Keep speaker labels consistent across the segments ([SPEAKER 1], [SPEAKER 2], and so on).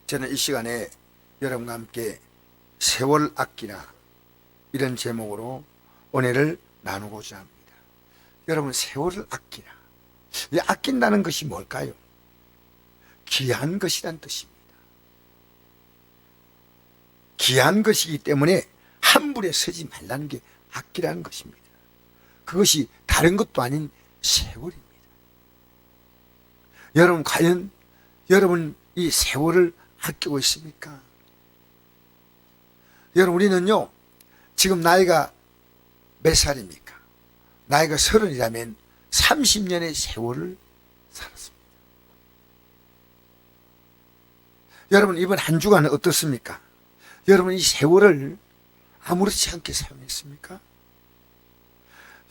[SPEAKER 1] 저는 이 시간에 여러분과 함께 세월 아끼라 이런 제목으로 은혜를 나누고자 합니다. 여러분, 세월을 아끼라. 이 아낀다는 것이 뭘까요? 귀한 것이란 뜻입니다. 귀한 것이기 때문에 함부로 쓰지 말라는 게 아끼라는 것입니다. 그것이 다른 것도 아닌 세월입니다. 여러분, 과연 여러분 이 세월을 아끼고 있습니까? 여러분, 우리는요 지금 나이가 몇 살입니까? 나이가 30이라면 30년의 세월을 살았습니다. 여러분, 이번 한 주간은 어떻습니까? 여러분, 이 세월을 아무렇지 않게 사용했습니까?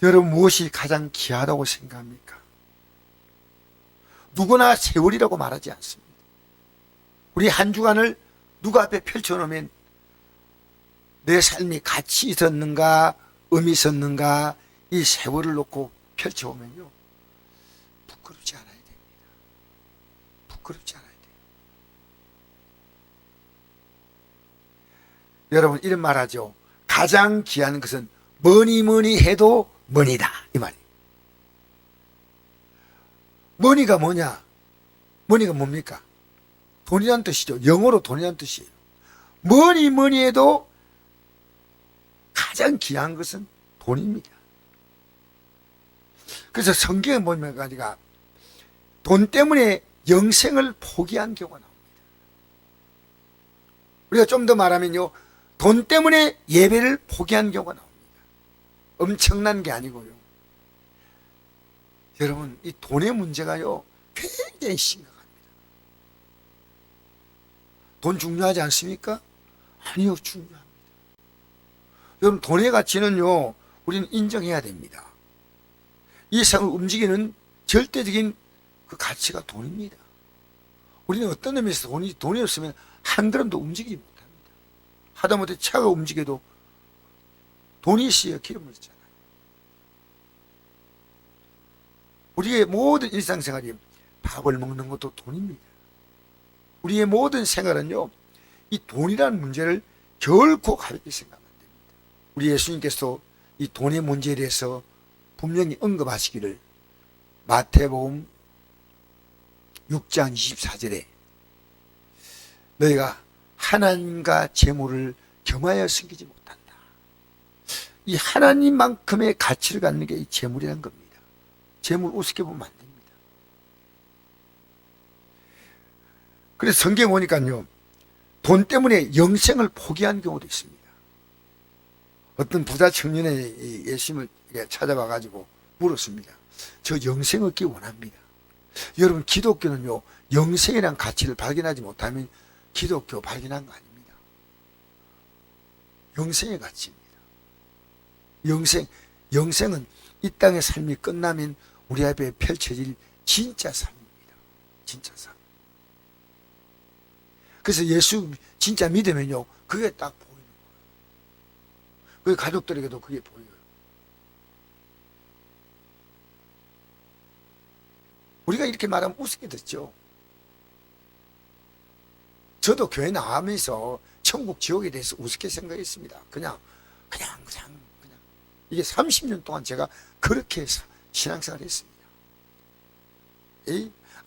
[SPEAKER 1] 여러분, 무엇이 가장 귀하다고 생각합니까? 누구나 세월이라고 말하지 않습니다. 우리 한 주간을 누구 앞에 펼쳐놓으면 내 삶이 가치 있었는가, 의미 있었는가, 이 세월을 놓고 펼쳐오면요 부끄럽지 않아야 됩니다. 부끄럽지 않아야 돼요. 여러분, 이런 말 하죠. 가장 귀한 것은 뭐니 뭐니 해도 머니다, 이 말이에요. 머니가 뭐냐? 머니가 뭡니까? 돈이란 뜻이죠. 영어로 돈이란 뜻이에요. 뭐니 뭐니 해도 가장 귀한 것은 돈입니다. 그래서 성경에 보면 가지가 돈 때문에 영생을 포기한 경우가 나옵니다. 우리가 좀 더 말하면요, 돈 때문에 예배를 포기한 경우가 나옵니다. 엄청난 게 아니고요. 여러분, 이 돈의 문제가요 굉장히 심각합니다. 돈 중요하지 않습니까? 아니요, 중요합니다. 여러분, 돈의 가치는요 우리는 인정해야 됩니다. 이 세상을 움직이는 절대적인 그 가치가 돈입니다. 우리는 어떤 의미에서 돈이 없으면 한 걸음도 움직이지 못합니다. 하다못해 차가 움직여도 돈이 있어야 기름을 쓰잖아요. 우리의 모든 일상생활이 밥을 먹는 것도 돈입니다. 우리의 모든 생활은요 이 돈이라는 문제를 결코 가볍게 생각하면 안 됩니다. 우리 예수님께서 이 돈의 문제에 대해서 분명히 언급하시기를 마태복음 6장 24절에 너희가 하나님과 재물을 겸하여 섬기지 못한다. 이 하나님만큼의 가치를 갖는 게 이 재물이라는 겁니다. 재물 우습게 보면 안 됩니다. 그래서 성경에 보니까요 돈 때문에 영생을 포기한 경우도 있습니다. 어떤 부자 청년의 예수님을 찾아와 가지고 물었습니다. 저 영생 얻기 원합니다. 여러분, 기독교는요 영생이란 가치를 발견하지 못하면 기독교 발견한 거 아닙니다. 영생의 가치입니다. 영생은 이 땅의 삶이 끝나면 우리 앞에 펼쳐질 진짜 삶입니다. 진짜 삶. 그래서 예수 진짜 믿으면요 그게 딱 보이는 거예요. 그게 가족들에게도 그게 보여요. 우리가 이렇게 말하면 우습게 듣죠. 저도 교회 나가면서 천국 지옥에 대해서 우습게 생각했습니다. 그냥 이게 30년 동안 제가 그렇게 신앙생활을 했습니다.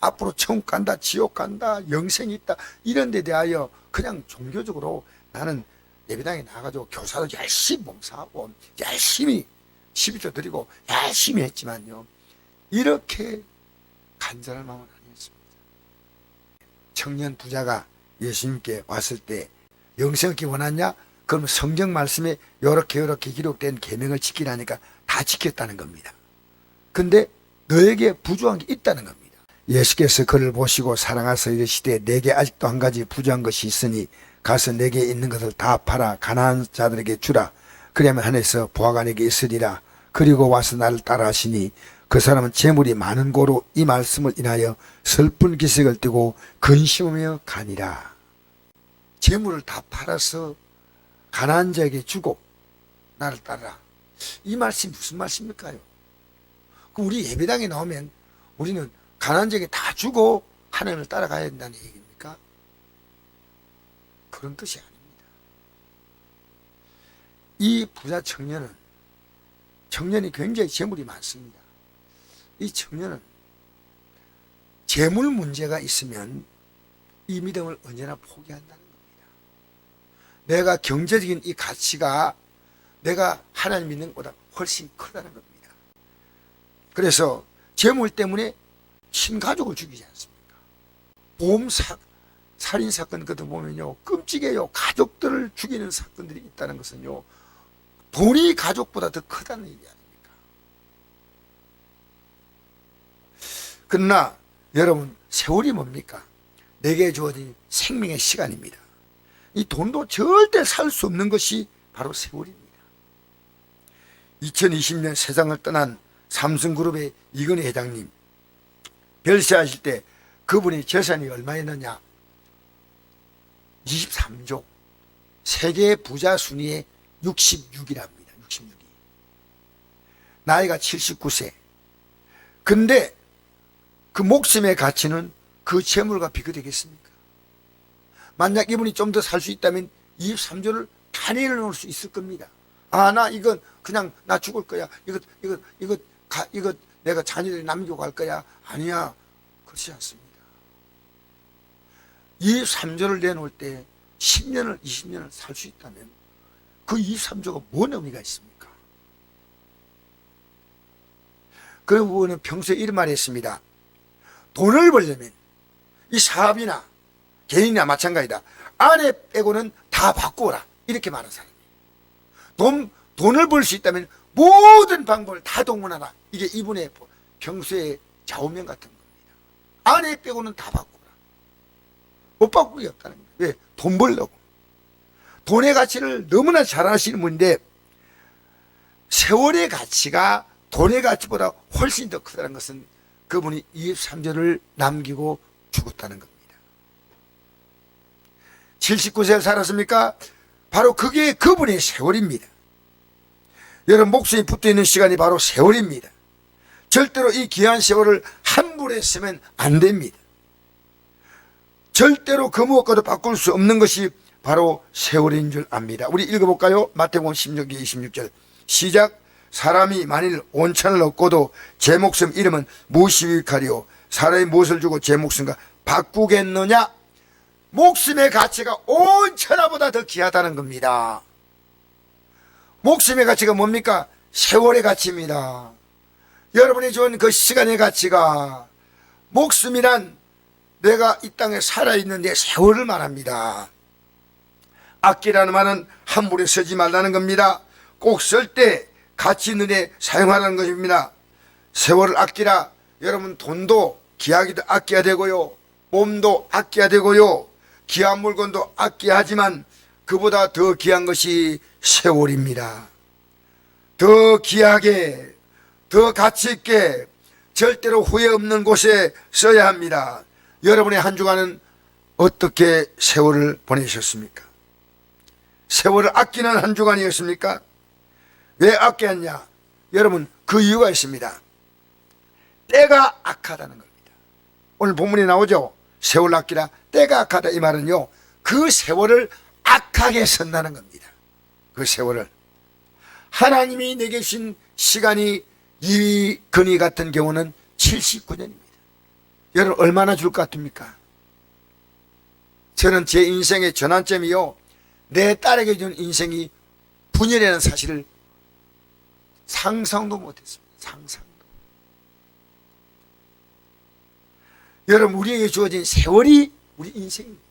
[SPEAKER 1] 앞으로 천국 간다, 지옥 간다, 영생이 있다 이런 데 대하여 그냥 종교적으로 나는 예배당에 나가가지고 교사도 열심히 봉사하고 열심히 12조 드리고 열심히 했지만요 이렇게 간절한 마음은 아니었습니다. 청년 부자가 예수님께 왔을 때 영생 얻기 원하냐? 그럼 성경 말씀에 이렇게 기록된 계명을 지키라니까 다 지켰다는 겁니다. 근데 너에게 부족한 게 있다는 겁니다. 예수께서 그를 보시고 사랑하사 이르시되 내게 아직도 한 가지 부족한 것이 있으니 가서 내게 있는 것을 다 팔아 가난한 자들에게 주라. 그러면 하늘에서 보아가 내게 있으리라. 그리고 와서 나를 따라 하시니 그 사람은 재물이 많은 고로 이 말씀을 인하여 슬픈 기색을 띠고 근심하며 가니라. 재물을 다 팔아서 가난한 자에게 주고 나를 따르라. 이 말씀이 무슨 말씀일까요? 우리 예배당에 나오면 우리는 가난한 자에게 다 주고 하나님을 따라가야 된다는 얘기입니까? 그런 뜻이 아닙니다. 이 부자 청년이 굉장히 재물이 많습니다. 이 청년은 재물 문제가 있으면 이 믿음을 언제나 포기한다는 겁니다. 내가 경제적인 이 가치가 내가 하나님 믿는 것보다 훨씬 크다는 겁니다. 그래서 재물 때문에 친가족을 죽이지 않습니까? 살인사건 같은 거 보면요, 끔찍해요. 가족들을 죽이는 사건들이 있다는 것은요, 돈이 가족보다 더 크다는 얘기 아닙니까? 그러나 여러분, 세월이 뭡니까? 내게 주어진 생명의 시간입니다. 이 돈도 절대 살 수 없는 것이 바로 세월입니다. 2020년 세상을 떠난 삼성그룹의 이건희 회장님, 별세하실 때 그분이 재산이 얼마였느냐? 23조. 세계 부자 순위에 66위랍니다. 66위. 나이가 79세. 근데 그 목숨의 가치는 그 재물과 비교되겠습니까? 만약 이분이 좀 더 살 수 있다면 23조를 다 내놓을 수 있을 겁니다. 아, 나 이건 그냥 나 죽을 거야. 이거 내가 자녀들이 남기고 갈 거야. 아니야. 그렇지 않습니다. 23조를 내놓을 때 10년을, 20년을 살 수 있다면 그 23조가 뭔 의미가 있습니까? 그 부분은 평소에 이런 말을 했습니다. 돈을 벌려면 이 사업이나 개인이나 마찬가지다. 아내 빼고는 다 바꾸어라. 이렇게 말한 사람이에요. 돈을 벌 수 있다면 모든 방법을 다 동원하라. 이게 이분의 평소의 좌우명 같은 겁니다. 아내 빼고는 다 바꾸라. 못 바꾸기 없다는 거예요. 왜? 돈 벌려고. 돈의 가치를 너무나 잘 아시는 분인데 세월의 가치가 돈의 가치보다 훨씬 더 크다는 것은 그분이 23절을 남기고 죽었다는 겁니다. 79세를 살았습니까? 바로 그게 그분의 세월입니다. 여러분, 목숨이 붙어있는 시간이 바로 세월입니다. 절대로 이 귀한 세월을 함부로 쓰면 안 됩니다. 절대로 그 무엇과도 바꿀 수 없는 것이 바로 세월인 줄 압니다. 우리 읽어볼까요? 마태복음 16장 26절 시작. 사람이 만일 온천을 얻고도 제 목숨 이름은 무엇이 유익하리요? 사람이 무엇을 주고 제 목숨과 바꾸겠느냐? 목숨의 가치가 온 천하보다 더 귀하다는 겁니다. 목숨의 가치가 뭡니까? 세월의 가치입니다. 여러분이 준 그 시간의 가치가, 목숨이란 내가 이 땅에 살아있는 내 세월을 말합니다. 아끼라는 말은 함부로 쓰지 말라는 겁니다. 꼭 쓸 때 가치 있는 데 사용하라는 것입니다. 세월을 아끼라. 여러분, 돈도 귀하기도 아껴야 되고요, 몸도 아껴야 되고요, 귀한 물건도 아껴야 하지만 그보다 더 귀한 것이 세월입니다. 더 귀하게, 더 가치 있게, 절대로 후회 없는 곳에 써야 합니다. 여러분의 한 주간은 어떻게 세월을 보내셨습니까? 세월을 아끼는 한 주간이었습니까? 왜 아꼈냐? 여러분, 그 이유가 있습니다. 때가 악하다는 겁니다. 오늘 본문에 나오죠? 세월 아끼라, 때가 악하다. 이 말은요, 그 세월을 악하게 쓴다는 겁니다. 그 세월을. 하나님이 내게 주신 시간이 이 근이 같은 경우는 79년입니다. 여러분, 얼마나 줄 것 같습니까? 저는 제 인생의 전환점이요, 내 딸에게 준 인생이 분열이라는 사실을 상상도 못했습니다. 상상도. 여러분, 우리에게 주어진 세월이 우리 인생입니다.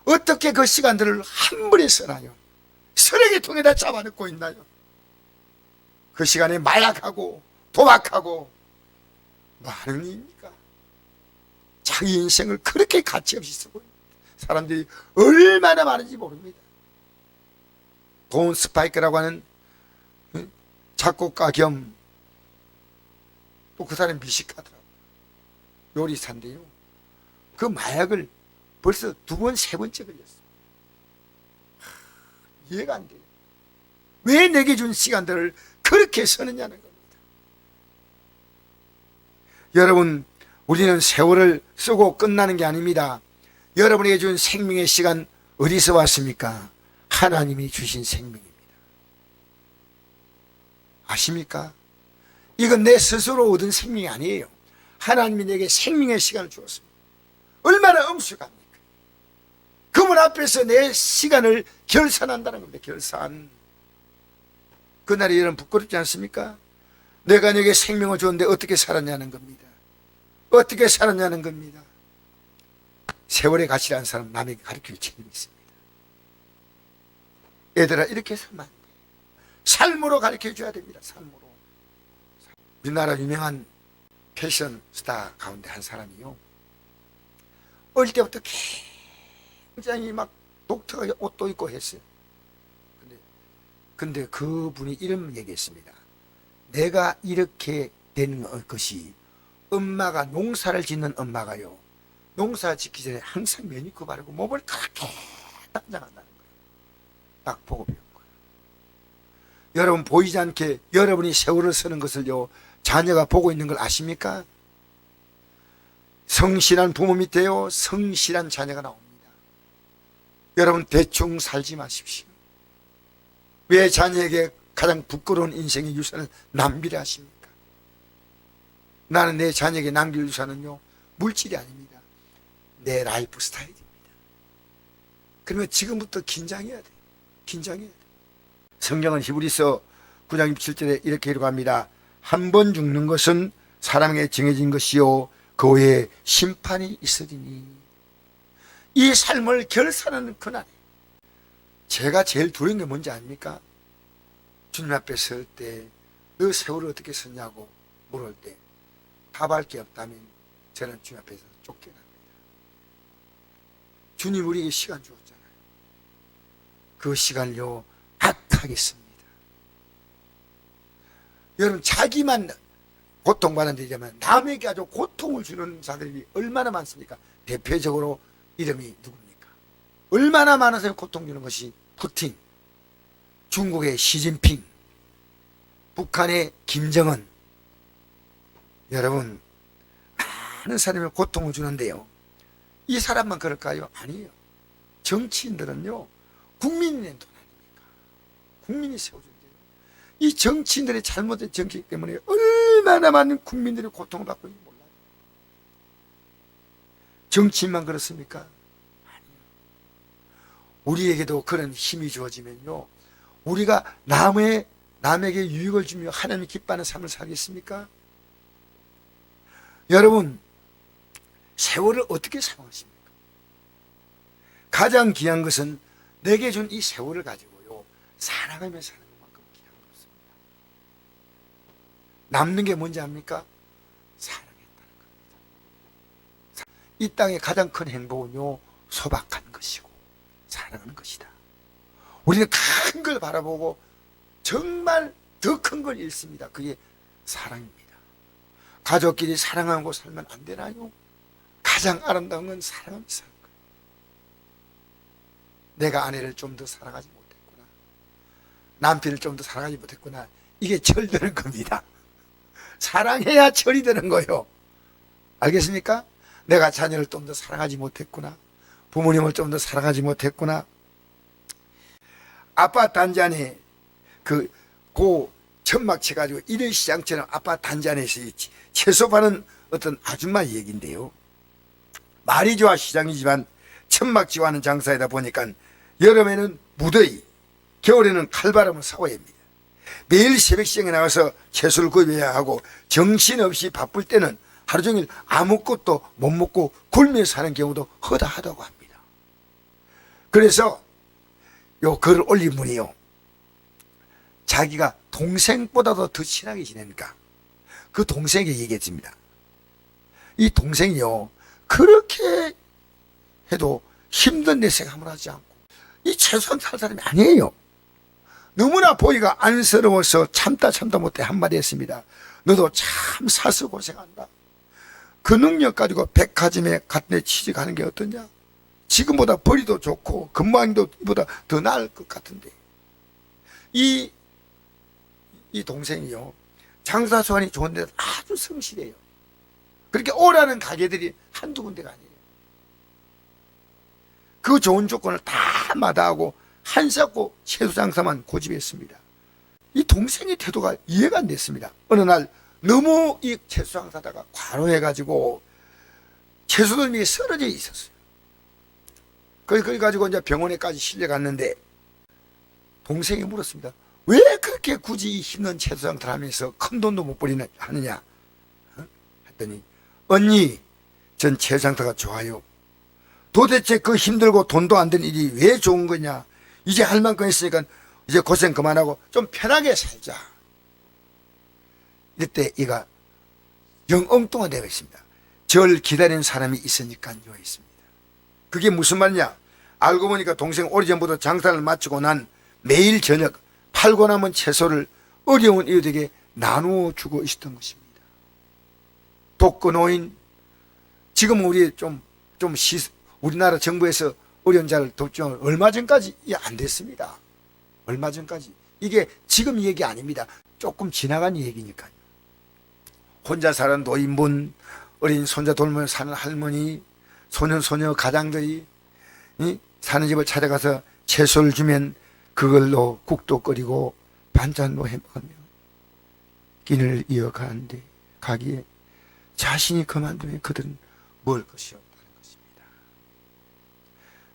[SPEAKER 1] 어떻게 그 시간들을 한 번에 써나요? 쓰레기통에다 잡아넣고 있나요? 그 시간에 마약하고 도박하고 뭐 하는 일입니까? 자기 인생을 그렇게 가치없이 쓰고 있는 사람들이 얼마나 많은지 모릅니다. 돈 스파이크라고 하는 작곡가 겸 또 그 사람이 미식하더라고요. 요리사인데요, 그 마약을 벌써 2번, 3번째 걸렸어요. 이해가 안 돼요. 왜 내게 준 시간들을 그렇게 쓰느냐는 겁니다. 여러분, 우리는 세월을 쓰고 끝나는 게 아닙니다. 여러분에게 준 생명의 시간 어디서 왔습니까? 하나님이 주신 생명입니다. 아십니까? 이건 내 스스로 얻은 생명이 아니에요. 하나님이 내게 생명의 시간을 주었습니다. 얼마나 엄숙합니까? 그분 앞에서 내 시간을 결산한다는 겁니다. 결산. 그날이 여러분 부끄럽지 않습니까? 내가 내게 생명을 줬는데 어떻게 살았냐는 겁니다. 어떻게 살았냐는 겁니다. 세월의 가치라는 사람 남에게 가르칠 책임이 있습니다. 얘들아, 이렇게 살면 안 돼. 삶으로 가르쳐 줘야 됩니다. 삶으로. 우리나라 유명한 패션 스타 가운데 한 사람이요, 어릴 때부터 굉장히 막 독특하게 옷도 입고 했어요. 근데 그분이 이런 얘기했습니다. 내가 이렇게 된 것이, 엄마가 농사를 짓는 엄마가요, 농사 짓기 전에 항상 매니큐어 바르고 몸을 그렇게 단장한다는 거예요. 딱 보고 배운 거예요. 여러분, 보이지 않게 여러분이 세월을 쓰는 것을요, 자녀가 보고 있는 걸 아십니까? 성실한 부모 밑에요, 성실한 자녀가 나옵니다. 여러분, 대충 살지 마십시오. 왜 자녀에게 가장 부끄러운 인생의 유산을 낭비를 하십니까? 나는 내 자녀에게 남길 유산은요, 물질이 아닙니다. 내 라이프 스타일입니다. 그러면 지금부터 긴장해야 돼. 긴장해야 돼. 성경은 히브리서 9장 27절에 이렇게 기록합니다. 한 번 죽는 것은 사람에게 정해진 것이요, 그 후에 심판이 있으리니. 이 삶을 결산하는 그날에 제가 제일 두려운 게 뭔지 아닙니까? 주님 앞에 설 때 너 세월을 어떻게 썼냐고 물을 때 답할 게 없다면 저는 주님 앞에서 쫓겨납니다. 주님 우리에게 시간 주었잖아요. 그 시간을요, 악하겠습니다. 여러분, 자기만 고통받는 데 되면 남에게 아주 고통을 주는 자들이 얼마나 많습니까? 대표적으로 이름이 누굽니까? 얼마나 많은 사람이 고통 주는 것이 푸틴, 중국의 시진핑, 북한의 김정은. 여러분, 많은 사람이 고통을 주는데요, 이 사람만 그럴까요? 아니에요. 정치인들은요, 국민의 돈 아닙니까? 국민이 세워준대요. 이 정치인들의 잘못된 정치 때문에 얼마나 많은 국민들이 고통을 받고 있는지 몰라요. 정치인만 그렇습니까? 아니요. 우리에게도 그런 힘이 주어지면요, 우리가 남에게 유익을 주며 하나님이 기뻐하는 삶을 살겠습니까? 여러분, 세월을 어떻게 사용하십니까? 가장 귀한 것은 내게 준 이 세월을 가지고요, 살아가며 사는 것만큼 귀한 거 없습니다. 남는 게 뭔지 압니까? 사랑했다는 겁니다. 이 땅의 가장 큰 행복은요, 소박한 것이고 사랑하는 것이다. 우리는 큰 걸 바라보고 정말 더 큰 걸 잃습니다. 그게 사랑입니다. 가족끼리 사랑하고 살면 안 되나요? 가장 아름다운 건 사랑하며 사는 거예요. 내가 아내를 좀 더 사랑하지 못했구나, 남편을 좀 더 사랑하지 못했구나, 이게 철드는 겁니다. 사랑해야 철이 되는 거예요. 알겠습니까? 내가 자녀를 좀 더 사랑하지 못했구나, 부모님을 좀 더 사랑하지 못했구나. 아파트 단지 안에 고 천막 쳐가지고 일일 시장처럼 아파트 단지 안에서 채소 파는 어떤 아줌마 얘기인데요, 말이 좋아 시장이지만 천막 치고 하는 장사이다 보니까 여름에는 무더위, 겨울에는 칼바람을 사와야 합니다. 매일 새벽 시장에 나가서 채소를 구입해야 하고 정신없이 바쁠 때는 하루 종일 아무것도 못 먹고 굶며 사는 경우도 허다하다고 합니다. 그래서 요 글을 올린 분이요, 자기가 동생보다도 더 친하게 지내니까 그 동생에게 얘기했습니다. 이 동생이요, 그렇게 해도 힘든 내색 한번 하지 않고 이 최소한 살 사람이 아니에요. 너무나 보기가 안쓰러워서 참다 못해 한마디 했습니다. 너도 참 사서 고생한다. 그 능력 가지고 백화점에 같은 데 취직하는 게 어떠냐? 지금보다 벌이도 좋고 근무환경도 이보다 더 나을 것 같은데. 이 동생이요, 장사 수완이 좋은데 아주 성실해요. 그렇게 오라는 가게들이 한두 군데가 아니에요. 그 좋은 조건을 다 마다하고 한사코 채소 장사만 고집했습니다. 이 동생의 태도가 이해가 안 됐습니다. 어느 날 너무 이 채소 장사다가 과로해가지고 채소들 위에 쓰러져 있었어요. 그걸 가지고 이제 병원에까지 실려갔는데 동생이 물었습니다. 왜 그렇게 굳이 힘든 채소 장사를 하면서 큰 돈도 못 벌이느냐 하느냐 했더니, 언니, 전 채소 장사가 좋아요. 도대체 그 힘들고 돈도 안 되는 일이 왜 좋은 거냐. 이제 할 만큼 했으니까 이제 고생 그만하고 좀 편하게 살자. 이때 이가 영 엉뚱한 데가 있습니다. 절 기다리는 사람이 있으니까요 있습니다. 그게 무슨 말이냐. 알고 보니까 동생 오래전부터 장사를 마치고 난 매일 저녁 팔고 남은 채소를 어려운 이웃에게 나누어 주고 있었던 것입니다. 독거노인, 지금 우리 우리나라 정부에서 어려운 자를 돕지만 얼마 전까지 안 됐습니다. 얼마 전까지. 이게 지금 얘기 아닙니다. 조금 지나간 얘기니까요. 혼자 사는 노인분, 어린 손자 돌보며 사는 할머니, 소년 가장들이 사는 집을 찾아가서 채소를 주면 그걸로 국도 끓이고 반찬도 해먹으며 길을 이어가는데 가기에 자신이 그만두면 그들은 먹을 것이 없다는 것입니다.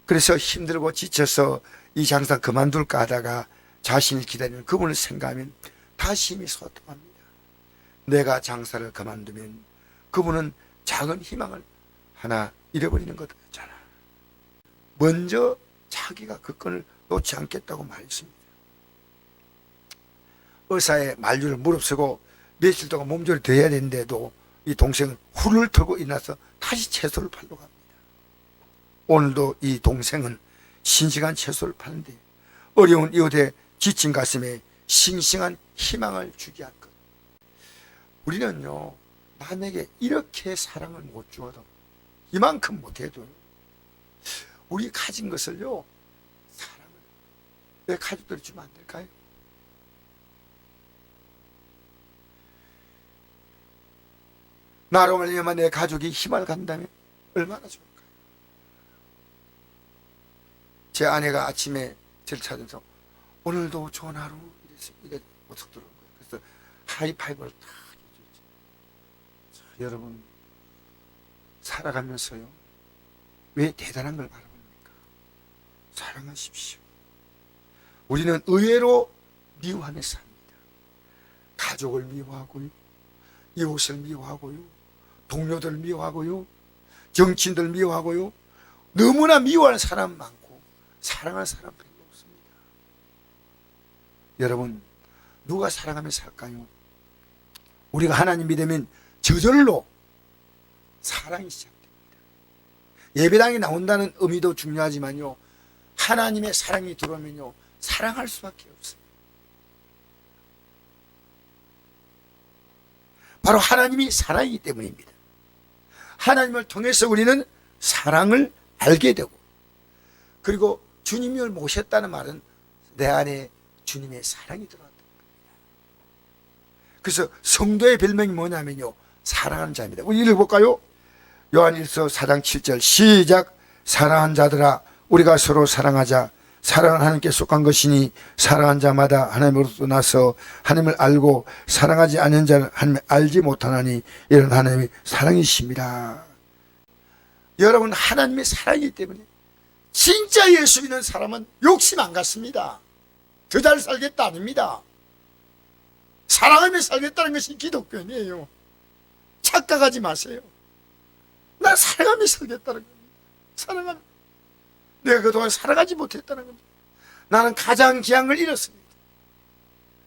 [SPEAKER 1] 그래서 힘들고 지쳐서 이 장사 그만둘까 하다가 자신을 기다리는 그분을 생각하면 다시 힘이 솟아납니다. 내가 장사를 그만두면 그분은 작은 희망을 하나 잃어버리는 거잖아. 먼저 자기가 그 건을 놓지 않겠다고 말했습니다. 의사의 만류를 무릅쓰고 며칠 동안 몸조리 더 해야 되는데도 이 동생은 훌을 털고 일어나서 다시 채소를 팔러 갑니다. 오늘도 이 동생은 싱싱한 채소를 파는데 어려운 이웃의 지친 가슴에 싱싱한 희망을 주게 할 것. 우리는요, 남에게 이렇게 사랑을 못 주어도, 이만큼 못해도 우리 가진 것을요, 사랑을 내 가족들이 주면 안 될까요? 나로 말미암아 내 가족이 힘을 간다면 얼마나 좋을까요? 제 아내가 아침에 저를 찾아서 오늘도 좋은 하루 이래 모습 들어온 거예요. 그래서 하이파이브를 탁 해줬죠. 여러분, 살아가면서요, 왜 대단한 걸 바라봅니까? 사랑하십시오. 우리는 의외로 미워하며 삽니다. 가족을 미워하고요, 이웃을 미워하고요, 동료들을 미워하고요, 정치인들 미워하고요. 너무나 미워하는 사람 많고 사랑하는 사람 별로 없습니다. 여러분, 누가 사랑하며 살까요? 우리가 하나님 믿으면 저절로 사랑이 시작됩니다. 예배당에 나온다는 의미도 중요하지만요, 하나님의 사랑이 들어오면요, 사랑할 수밖에 없습니다. 바로 하나님이 사랑이기 때문입니다. 하나님을 통해서 우리는 사랑을 알게 되고, 그리고 주님을 모셨다는 말은 내 안에 주님의 사랑이 들어왔다는 겁니다. 그래서 성도의 별명이 뭐냐면요, 사랑하는 자입니다. 우리 읽어볼까요? 요한일서 4장 7절 시작. 사랑하는 자들아, 우리가 서로 사랑하자. 사랑은 하나님께 속한 것이니 사랑한 자마다 하나님으로부터 나서 하나님을 알고 사랑하지 않는 자는 하나님을 알지 못하나니 이런 하나님의 사랑이십니다. 여러분, 하나님의 사랑이기 때문에 진짜 예수 믿는 사람은 욕심 안 갖습니다. 더 잘 살겠다 아닙니다. 사랑하며 살겠다는 것이 기독교인이에요. 착각하지 마세요. 나 사랑하며 살겠다는 겁니다. 사랑하며. 내가 그동안 살아가지 못했다는 겁니다. 나는 가장 귀한 걸 잃었습니다.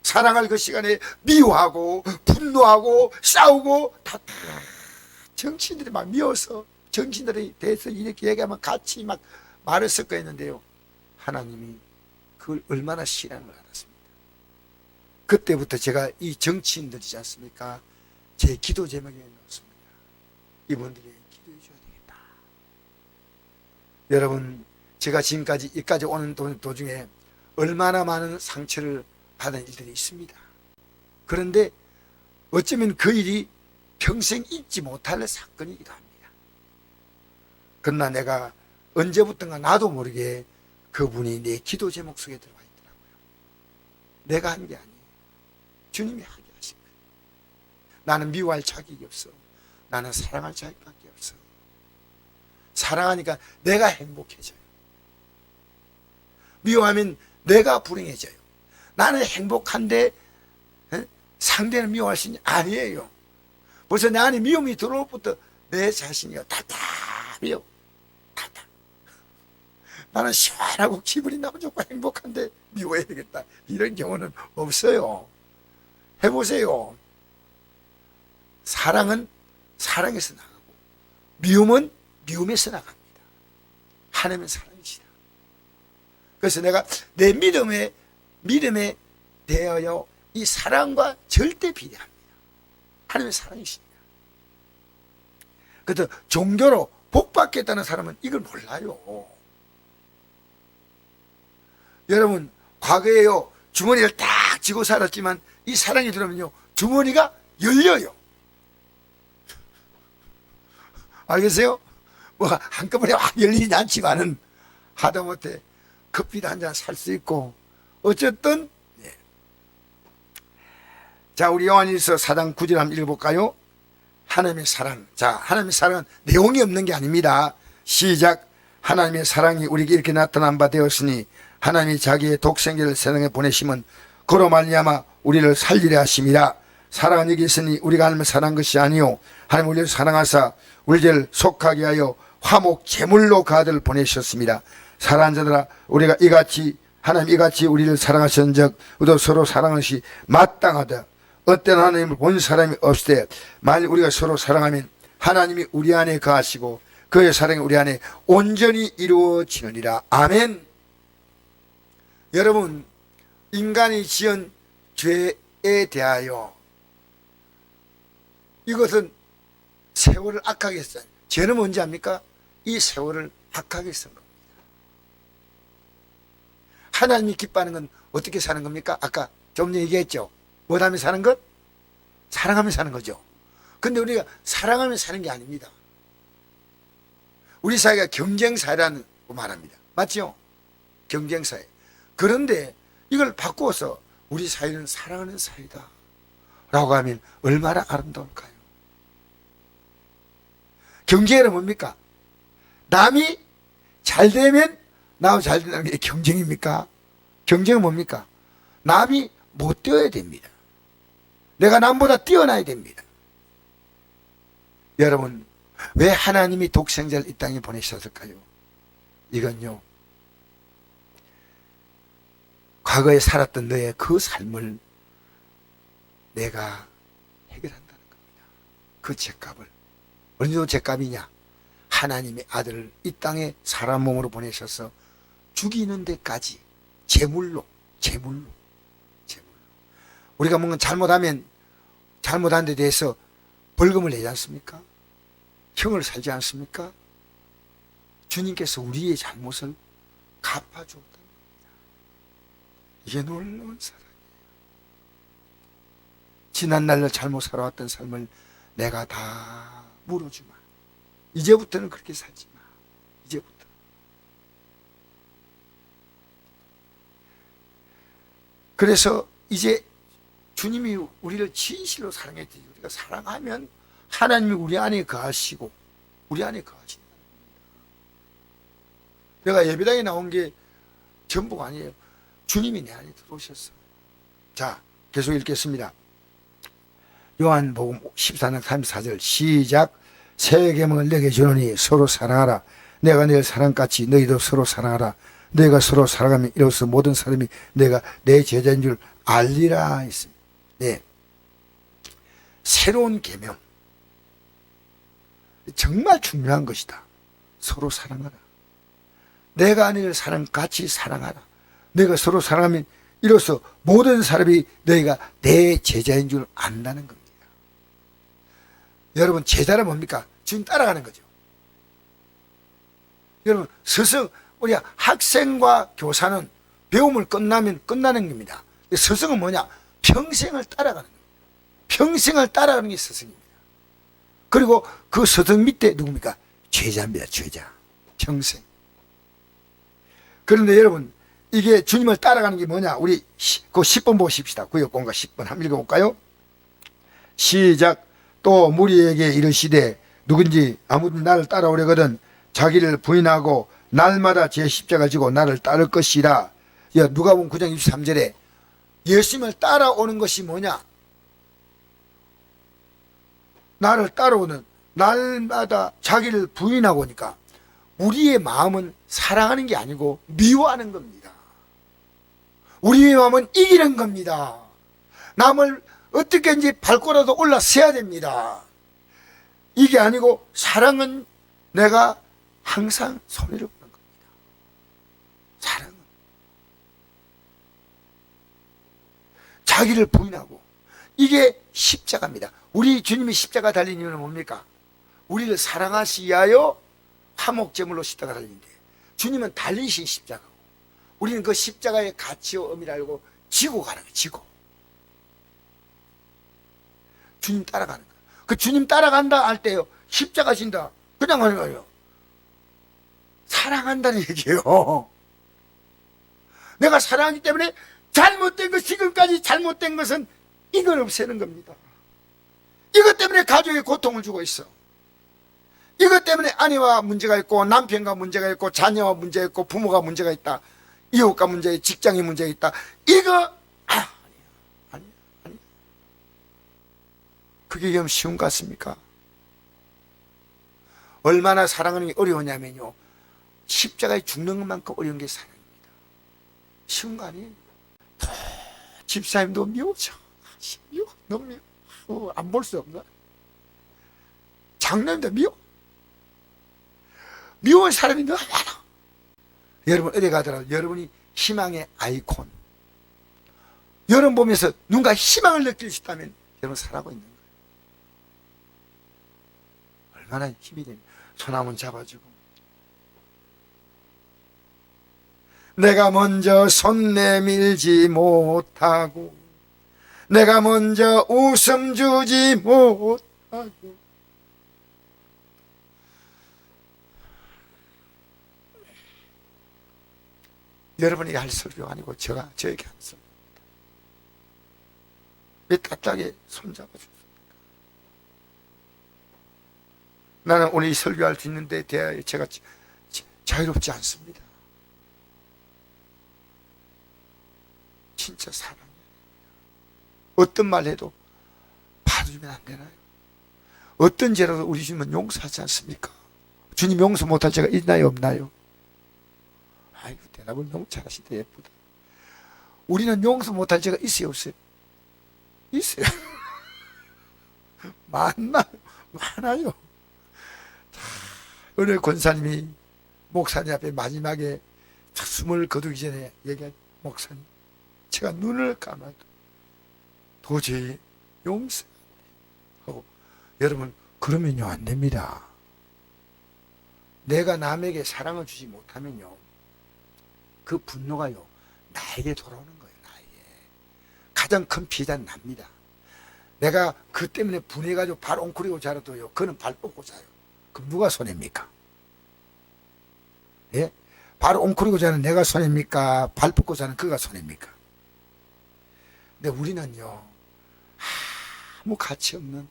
[SPEAKER 1] 사랑할 그 시간에 미워하고 분노하고 싸우고 다 정치인들이 막 미워서 정치인들에 대해서 이렇게 얘기하면 같이 막 말을 섞어 했는데요, 하나님이 그걸 얼마나 싫어하는 걸 알았습니다. 그때부터 제가 이 정치인들이지 않습니까, 제 기도 제목에 넣었습니다. 이분들이 기도해 줘야 되겠다. 여러분, 제가 지금까지 여기까지 오는 도중에 얼마나 많은 상처를 받은 일들이 있습니다. 그런데 어쩌면 그 일이 평생 잊지 못할 사건이기도 합니다. 그러나 내가 언제부턴가 나도 모르게 그분이 내 기도 제목 속에 들어와 있더라고요. 내가 한 게 아니에요. 주님이 하게 하신 거예요. 나는 미워할 자격이 없어. 나는 사랑할 자격밖에 없어. 사랑하니까 내가 행복해져요. 미워하면 내가 불행해져요. 나는 행복한데 상대는 미워할 수 있냐? 아니에요. 벌써 내 안에 미움이 들어올 부터 내 자신이요 답답해요. 답답. 나는 시원하고 기분이 너무 좋고 행복한데 미워해야 되겠다. 이런 경우는 없어요. 해보세요. 사랑은 사랑에서 나가고 미움은 미움에서 나갑니다. 하나님은 사랑이시다. 그래서 내가 내 믿음에 대하여 이 사랑과 절대 비례합니다. 하나님의 사랑이십니다. 그래서 종교로 복받겠다는 사람은 이걸 몰라요. 여러분 과거에요 주머니를 딱 쥐고 살았지만 이 사랑이 들어오면요 주머니가 열려요. 알겠어요? 뭐 한꺼번에 확 열리지 않지만은 하다못해 커피도 한 잔 살 수 있고 어쨌든 예. 자 우리 요한일서 4장 9절 한번 읽어볼까요? 하나님의 사랑. 자 하나님의 사랑은 내용이 없는 게 아닙니다. 시작. 하나님의 사랑이 우리에게 이렇게 나타난 바 되었으니 하나님이 자기의 독생자를 세상에 보내심은 그로 말미암아 우리를 살리려 하심이라. 사랑은 여기 있으니 우리가 하나님을 사랑한 것이 아니요 하나님 우리를 사랑하사 우리를 속하게 하여 화목 제물로 그 아들을 보내셨습니다. 사랑하는 자들아 우리가 이같이 하나님 이같이 우리를 사랑하셨은즉 우리도 서로 사랑하시 마땅하다. 어떤 하나님을 본 사람이 없을 때 만일 우리가 서로 사랑하면 하나님이 우리 안에 거하시고 그의 사랑이 우리 안에 온전히 이루어지느니라. 아멘. 여러분 인간이 지은 죄에 대하여 이것은 세월을 악하게 했어요. 죄는 뭔지 압니까? 이 세월을 악하게 쓴 겁니다. 하나님이 기뻐하는 건 어떻게 사는 겁니까? 아까 좀 전에 얘기했죠. 뭐하며 사는 것? 사랑하며 사는 거죠. 근데 우리가 사랑하며 사는 게 아닙니다. 우리 사회가 경쟁사회라는 거 말합니다. 맞죠? 경쟁사회. 그런데 이걸 바꾸어서 우리 사회는 사랑하는 사회다 라고 하면 얼마나 아름다울까요? 경쟁은 뭡니까? 남이 잘 되면 나하고 잘 된다는 게 경쟁입니까? 경쟁은 뭡니까? 남이 못 뛰어야 됩니다. 내가 남보다 뛰어나야 됩니다. 여러분 왜 하나님이 독생자를 이 땅에 보내셨을까요? 이건요 과거에 살았던 너의 그 삶을 내가 해결한다는 겁니다. 그 죄값을 어느 정도 죄값이냐? 하나님의 아들을 이 땅에 사람 몸으로 보내셔서 죽이는 데까지 제물로 우리가 뭔가 잘못하면 잘못한 데 대해서 벌금을 내지 않습니까? 형을 살지 않습니까? 주님께서 우리의 잘못을 갚아주었다는 겁니다. 이게 놀라운 사랑이에요. 지난날로 잘못 살아왔던 삶을 내가 다 물어주마. 이제부터는 그렇게 살지 마. 이제부터. 그래서 이제 주님이 우리를 진실로 사랑했듯이 우리가 사랑하면 하나님이 우리 안에 거하시고 우리 안에 거하신다는 겁니다. 내가 예배당에 나온 게 전부가 아니에요. 주님이 내 안에 들어오셨어. 자, 계속 읽겠습니다. 요한복음 14장 34절 시작. 새 계명을 내게 주노니 서로 사랑하라. 내가 너희를 사랑같이 너희도 서로 사랑하라. 너희가 서로 사랑하면 이로써 모든 사람이 내가 내 제자인 줄 알리라 했습니다. 네. 새로운 계명. 정말 중요한 것이다. 서로 사랑하라. 내가 너희를 사랑같이 사랑하라. 내가 서로 사랑하면 이로써 모든 사람이 너희가 내 제자인 줄 안다는 겁니다. 여러분 제자는 뭡니까? 주님 따라가는 거죠. 여러분 스승 우리 학생과 교사는 배움을 끝나면 끝나는 겁니다. 스승은 뭐냐? 평생을 따라가는 겁니다. 평생을 따라가는 게 스승입니다. 그리고 그 스승 밑에 누굽니까? 제자입니다. 제자. 평생. 그런데 여러분, 이게 주님을 따라가는 게 뭐냐? 우리 그 10번 보십시다. 구역공과 10번 한번 읽어볼까요? 시작. 또 무리에게 이르시되 누군지 아무든 나를 따라오려거든 자기를 부인하고 날마다 제 십자가 지고 나를 따를 것이라. 누가복음 9장 23절에 예수님을 따라오는 것이 뭐냐? 나를 따라오는, 날마다 자기를 부인하고 오니까 우리의 마음은 사랑하는 게 아니고 미워하는 겁니다. 우리의 마음은 이기는 겁니다. 남을 어떻게든지 밟고라도 올라서야 됩니다. 이게 아니고 사랑은 내가 항상 손해를 보는 겁니다. 사랑은 자기를 부인하고, 이게 십자가입니다. 우리 주님이 십자가 달린 이유는 뭡니까? 우리를 사랑하시기 위하여 화목제물로 십자가 달린데, 주님은 달리신 십자가고 우리는 그 십자가의 가치와 의미를 알고 지고 가는 거예요. 지고 주님 따라가는 거예요. 그 주님 따라간다 할 때요, 십자가 진다 그냥 하는 거예요. 사랑한다는 얘기예요. 내가 사랑하기 때문에 잘못된 것, 지금까지 잘못된 것은 이걸 없애는 겁니다. 이것 때문에 가족에 고통을 주고 있어. 이것 때문에 아내와 문제가 있고 남편과 문제가 있고 자녀와 문제가 있고 부모가 문제가 있다, 이웃과 문제가 있고 직장에 문제가 있다. 이거 아니야. 그게 좀 쉬운 것 같습니까? 얼마나 사랑하는 게 어려우냐면요, 십자가에 죽는 것만큼 어려운 게 사랑입니다. 쉬운 거 아니에요? 집사님도 미워져. 미워. 너무 미워. 안 볼 수 없나? 장남도 미워. 미운 사람이 너무 많아. 여러분 어디 가더라도 여러분이 희망의 아이콘, 여러분 보면서 누군가 희망을 느낄 수 있다면 여러분 살아가고 있는 거예요. 얼마나 힘이 됩니까? 손 한번 잡아주고, 내가 먼저 손 내밀지 못하고 내가 먼저 웃음 주지 못하고, 여러분이 할 설교가 아니고 저에게 하는 설교. 왜 따뜻하게 손잡아주십니까? 나는 오늘 이 설교할 수 있는데 대하여 제가 자유롭지 않습니다. 진짜 사랑이에요. 어떤 말 해도 받아주면 안 되나요? 어떤 죄라도 우리 주님은 용서하지 않습니까? 주님 용서 못할 죄가 있나요, 없나요? 아이고, 대답을 너무 잘하시다. 예쁘다. 우리는 용서 못할 죄가 있어요, 없어요? 있어요. 많아요. 어느 권사님이 목사님 앞에 마지막에 숨을 거두기 전에 얘기한, 목사님, 제가 눈을 감아도 도저히 용서하고, 여러분 그러면요 안 됩니다. 내가 남에게 사랑을 주지 못하면요, 그 분노가요 나에게 돌아오는 거예요. 나에게 가장 큰 피해자는 납니다. 내가 그 때문에 분해가지고 발 엉클이고 자라도요, 그는 발 뻗고 자요. 그럼 누가 손해입니까? 예? 발 엉클이고 자는 내가 손해입니까? 발 뻗고 자는 그가 손해입니까? 근데 우리는요 아무 가치 없는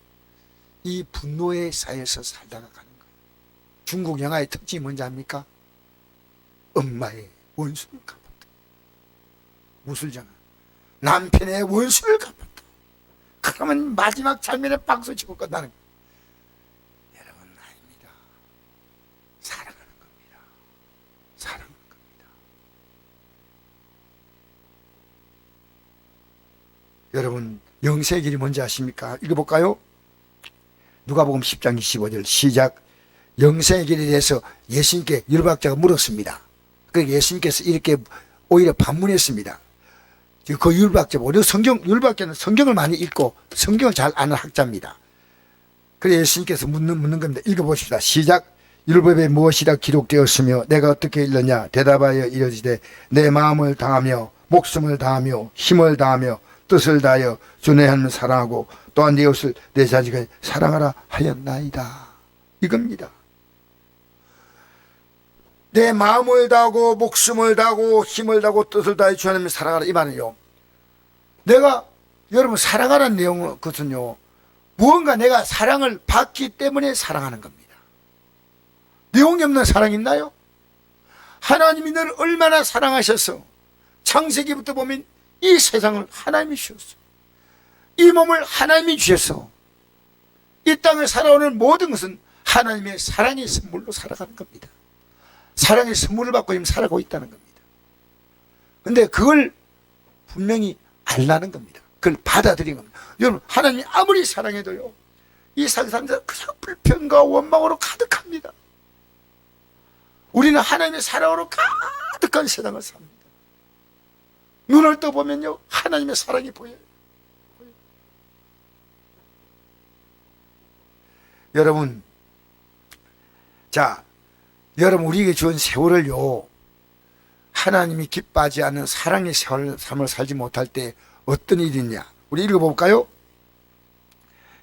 [SPEAKER 1] 이 분노의 사이에서 살다가 가는 거예요. 중국 영화의 특징이 뭔지 압니까? 엄마의 원수를 갚았다. 무술장은 남편의 원수를 갚았다. 그러면 마지막 장면에 박수 치고 끝나는 거예요. 여러분, 아닙니다. 사랑하는 겁니다. 사랑하는 겁니다. 여러분, 영생의 길이 뭔지 아십니까? 읽어볼까요? 누가복음 10장 25절 시작. 영생의 길에 대해서 예수님께 율법학자가 물었습니다. 그러니까 예수님께서 이렇게 오히려 반문했습니다. 그 율법학자, 우리 율법학자는 성경을 많이 읽고 성경을 잘 아는 학자입니다. 그래서 예수님께서 묻는 겁니다. 읽어보십시다. 시작. 율법에 무엇이라 기록되었으며 내가 어떻게 읽느냐? 대답하여 이르시되 내 마음을 다하며 목숨을 다하며 힘을 다하며 뜻을 다하여 주 내 하나님을 사랑하고 또한 네 이웃을 내 자식을 사랑하라 하였나이다. 이겁니다. 내 마음을 다하고 목숨을 다하고 힘을 다하고 뜻을 다해 주 하나님을 사랑하라. 이 말은요, 내가 여러분 사랑하라는 내용은 그것은요, 무언가 내가 사랑을 받기 때문에 사랑하는 겁니다. 내용이 없는 사랑이 있나요? 하나님이 너를 얼마나 사랑하셔서 창세기부터 보면 이 세상을 하나님이 주셨어요. 이 몸을 하나님이 주셔서 이 땅을 살아오는 모든 것은 하나님의 사랑의 선물로 살아가는 겁니다. 사랑의 선물을 받고 지금 살아가고 있다는 겁니다. 근데 그걸 분명히 알라는 겁니다. 그걸 받아들인 겁니다. 여러분, 하나님이 아무리 사랑해도요, 이 세상은 그냥 불평과 원망으로 가득합니다. 우리는 하나님의 사랑으로 가득한 세상을 삽니다. 눈을 떠보면요, 하나님의 사랑이 보여요. 여러분, 자, 여러분, 우리에게 주은 세월을요, 하나님이 기뻐하지 않는 사랑의 삶을 살지 못할 때 어떤 일이 있냐? 우리 읽어볼까요?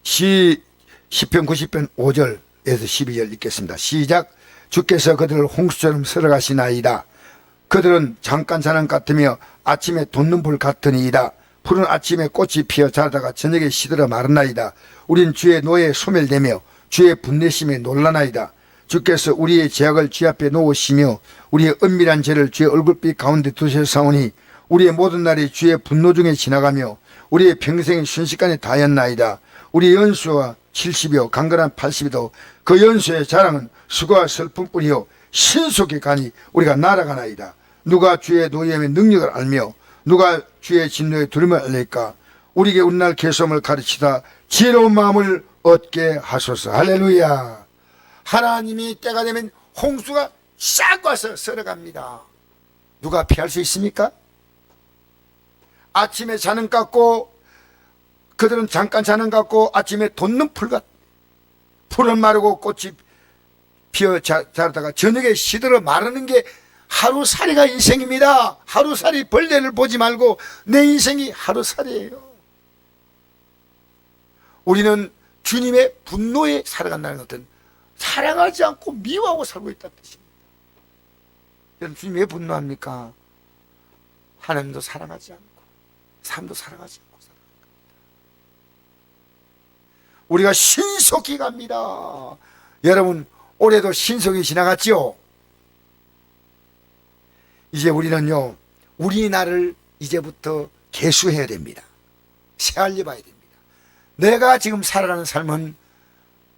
[SPEAKER 1] 시편 90편 5절에서 12절 읽겠습니다. 시작. 주께서 그들을 홍수처럼 쓸어가시나이다. 그들은 잠깐 사람 같으며 아침에 돋는 불 같으니이다. 푸른 아침에 꽃이 피어 자라다가 저녁에 시들어 마르나이다. 우린 주의 노예에 소멸되며 주의 분내심에 놀라나이다. 주께서 우리의 죄악을 주 앞에 놓으시며 우리의 은밀한 죄를 주의 얼굴빛 가운데 두셨사오니 우리의 모든 날이 주의 분노 중에 지나가며 우리의 평생이 순식간에 다였나이다. 우리의 연수와 70이요 강건한 80이도 그 연수의 자랑은 수고와 슬픔뿐이요 신속히 가니 우리가 날아가나이다. 누가 주의 노예의 능력을 알며 누가 주의 진노의 두려움을 알릴까? 우리에게 우리날 개솜을 가르치다 지혜로운 마음을 얻게 하소서. 할렐루야. 하나님이 때가 되면 홍수가 싹 와서 쓸어갑니다. 누가 피할 수 있습니까? 아침에 자는 같고 그들은 잠깐 자는 같고 아침에 돋는 풀 같. 풀은 마르고 꽃이 피어 자라다가 저녁에 시들어 마르는 게 하루살이가 인생입니다. 하루살이 벌레를 보지 말고 내 인생이 하루살이에요. 우리는 주님의 분노에 살아간다는 것은 사랑하지 않고 미워하고 살고 있다는 뜻입니다. 여러분, 주님 왜 분노합니까? 하나님도 사랑하지 않고 삶도 사랑하지 않고 살아갑니다. 우리가 신속히 갑니다. 여러분, 올해도 신속히 지나갔지요? 이제 우리는요, 우리 나를 이제부터 개수해야 됩니다. 새알려 봐야 됩니다. 내가 지금 살아가는 삶은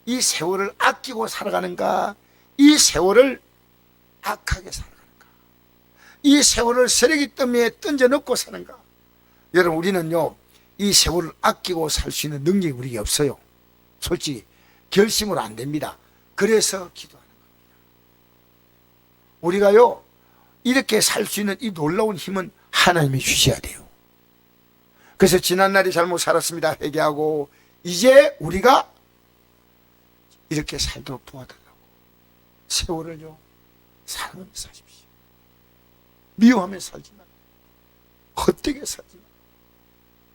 [SPEAKER 1] 이 세월을 아끼고 살아가는가, 이 세월을 악하게 살아가는가, 이 세월을 쓰레기 더미에 던져넣고 사는가. 여러분, 우리는요, 이 세월을 아끼고 살 수 있는 능력이 우리에게 없어요. 솔직히 결심으로 안 됩니다. 그래서 기도하는 겁니다. 우리가요, 이렇게 살 수 있는 이 놀라운 힘은 하나님이 주셔야 돼요. 그래서 지난날이 잘못 살았습니다 회개하고 이제 우리가 이렇게 살도록 도와달라고. 세월을요, 사랑하며 사십시오. 미워하며 살지 말고, 헛되게 살지 말고,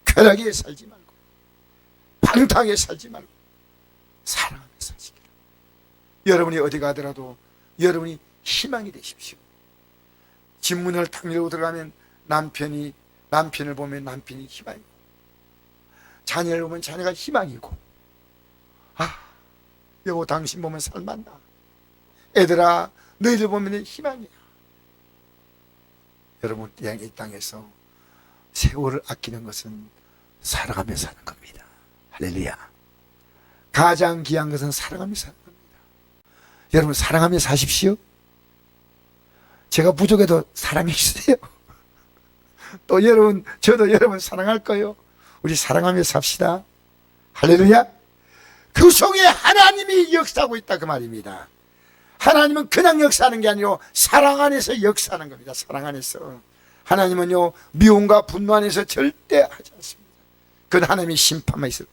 [SPEAKER 1] 쾌락에 살지 말고, 방탕하게 살지 말고 사랑하며 사시기를. 여러분이 어디 가더라도 여러분이 희망이 되십시오. 집문을 탁 열고 들어가면 남편을 보면 남편이 희망이고, 자녀를 보면 자녀가 희망이고, 아, 여보 당신 보면 살맛나. 애들아 너희들 보면 희망이야. 여러분, 이 땅에서 세월을 아끼는 것은 살아가며 사는 겁니다. 할렐루야. 가장 귀한 것은 살아가며 사는 겁니다. 여러분, 사랑하며 사십시오. 제가 부족해도 사랑해 주세요. 또 여러분, 저도 여러분 사랑할 거예요. 우리 사랑하며 삽시다. 할렐루야. 그 속에 하나님이 역사하고 있다 그 말입니다. 하나님은 그냥 역사하는 게 아니라 사랑 안에서 역사하는 겁니다. 사랑 안에서. 하나님은요, 미움과 분노 안에서 절대 하지 않습니다. 그건 하나님의 심판만 있을